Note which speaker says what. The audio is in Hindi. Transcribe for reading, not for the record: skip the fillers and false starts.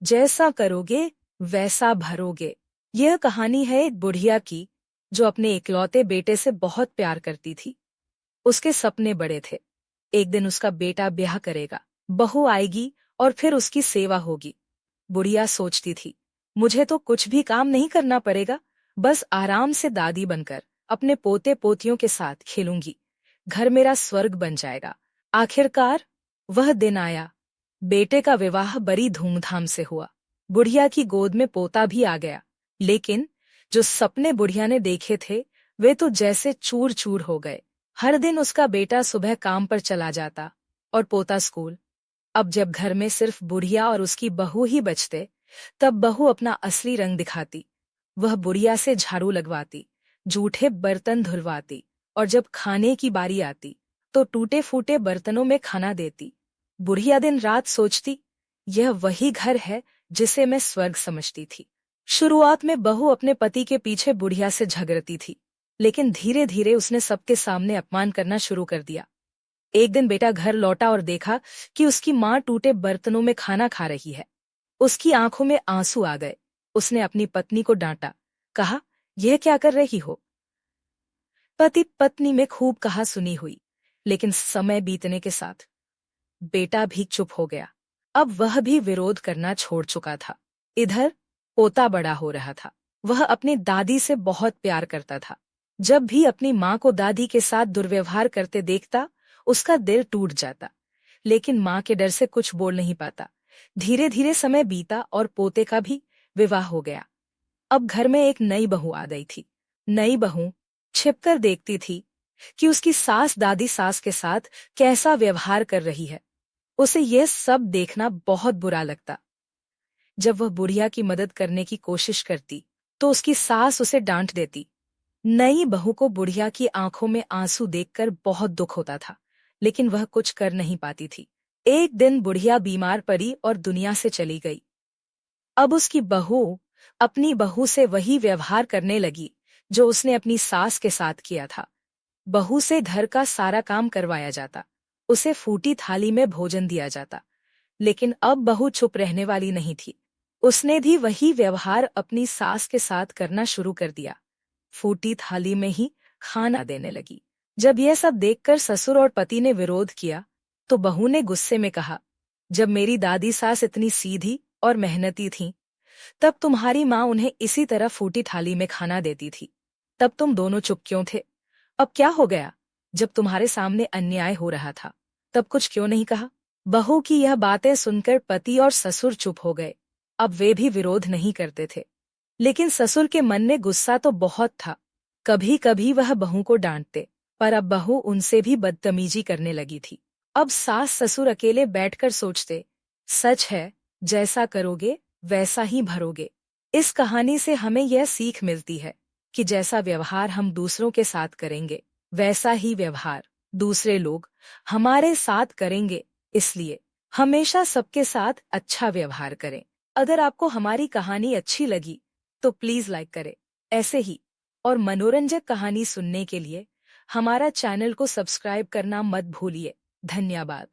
Speaker 1: जैसा करोगे वैसा भरोगे। यह कहानी है एक बुढ़िया की जो अपने इकलौते बेटे से बहुत प्यार करती थी। उसके सपने बड़े थे। एक दिन उसका बेटा ब्याह करेगा, बहू आएगी और फिर उसकी सेवा होगी। बुढ़िया सोचती थी, मुझे तो कुछ भी काम नहीं करना पड़ेगा, बस आराम से दादी बनकर अपने पोते पोतियों के साथ खेलूंगी। घर मेरा स्वर्ग बन जाएगा। आखिरकार वह दिन आया। बेटे का विवाह बड़ी धूमधाम से हुआ। बुढ़िया की गोद में पोता भी आ गया। लेकिन जो सपने बुढ़िया ने देखे थे वे तो जैसे चूर चूर हो गए। हर दिन उसका बेटा सुबह काम पर चला जाता और पोता स्कूल। अब जब घर में सिर्फ बुढ़िया और उसकी बहू ही बचते, तब बहू अपना असली रंग दिखाती। वह बुढ़िया से झाड़ू लगवाती, जूठे बर्तन धुलवाती और जब खाने की बारी आती तो टूटे फूटे बर्तनों में खाना देती। बुढ़िया दिन रात सोचती, यह वही घर है जिसे मैं स्वर्ग समझती थी। शुरुआत में बहू अपने पति के पीछे बुढ़िया से झगड़ती थी, लेकिन धीरे धीरे उसने सबके सामने अपमान करना शुरू कर दिया। एक दिन बेटा घर लौटा और देखा कि उसकी माँ टूटे बर्तनों में खाना खा रही है। उसकी आंखों में आंसू आ गए। उसने अपनी पत्नी को डांटा, कहा, यह क्या कर रही हो? पति पत्नी में खूब कहा सुनी हुई, लेकिन समय बीतने के साथ बेटा भी चुप हो गया। अब वह भी विरोध करना छोड़ चुका था। इधर पोता बड़ा हो रहा था। वह अपनी दादी से बहुत प्यार करता था। जब भी अपनी माँ को दादी के साथ दुर्व्यवहार करते देखता, उसका दिल टूट जाता, लेकिन माँ के डर से कुछ बोल नहीं पाता। धीरे धीरे समय बीता और पोते का भी विवाह हो गया। अब घर में एक नई बहू आ गई थी। नई बहू छिपकर देखती थी कि उसकी सास दादी सास के साथ कैसा व्यवहार कर रही है। उसे यह सब देखना बहुत बुरा लगता। जब वह बुढ़िया की मदद करने की कोशिश करती तो उसकी सास उसे डांट देती। नई बहू को बुढ़िया की आंखों में आंसू देखकर बहुत दुख होता था, लेकिन वह कुछ कर नहीं पाती थी। एक दिन बुढ़िया बीमार पड़ी और दुनिया से चली गई। अब उसकी बहू अपनी बहू से वही व्यवहार करने लगी जो उसने अपनी सास के साथ किया था। बहू से घर का सारा काम करवाया जाता, उसे फूटी थाली में भोजन दिया जाता, लेकिन अब बहू चुप रहने वाली नहीं थी। उसने भी वही व्यवहार अपनी सास के साथ करना शुरू कर दिया। फूटी थाली में ही खाना देने लगी। जब यह सब देखकर ससुर और पति ने विरोध किया तो बहू ने गुस्से में कहा, जब मेरी दादी सास इतनी सीधी और मेहनती थीं, तब तुम्हारी माँ उन्हें इसी तरह फूटी थाली में खाना देती थी। तब तुम दोनों चुप क्यों थे? अब क्या हो गया? जब तुम्हारे सामने अन्याय हो रहा था तब कुछ क्यों नहीं कहा? बहू की यह बातें सुनकर पति और ससुर चुप हो गए। अब वे भी विरोध नहीं करते थे, लेकिन ससुर के मन में गुस्सा तो बहुत था। कभी कभी वह बहू को डांटते, पर अब बहू उनसे भी बदतमीजी करने लगी थी। अब सास ससुर अकेले बैठकर सोचते, सच है, जैसा करोगे वैसा ही भरोगे। इस कहानी से हमें यह सीख मिलती है कि जैसा व्यवहार हम दूसरों के साथ करेंगे, वैसा ही व्यवहार दूसरे लोग हमारे साथ करेंगे। इसलिए हमेशा सबके साथ अच्छा व्यवहार करें। अगर आपको हमारी कहानी अच्छी लगी तो प्लीज लाइक करें। ऐसे ही और मनोरंजक कहानी सुनने के लिए हमारा चैनल को सब्सक्राइब करना मत भूलिए। धन्यवाद।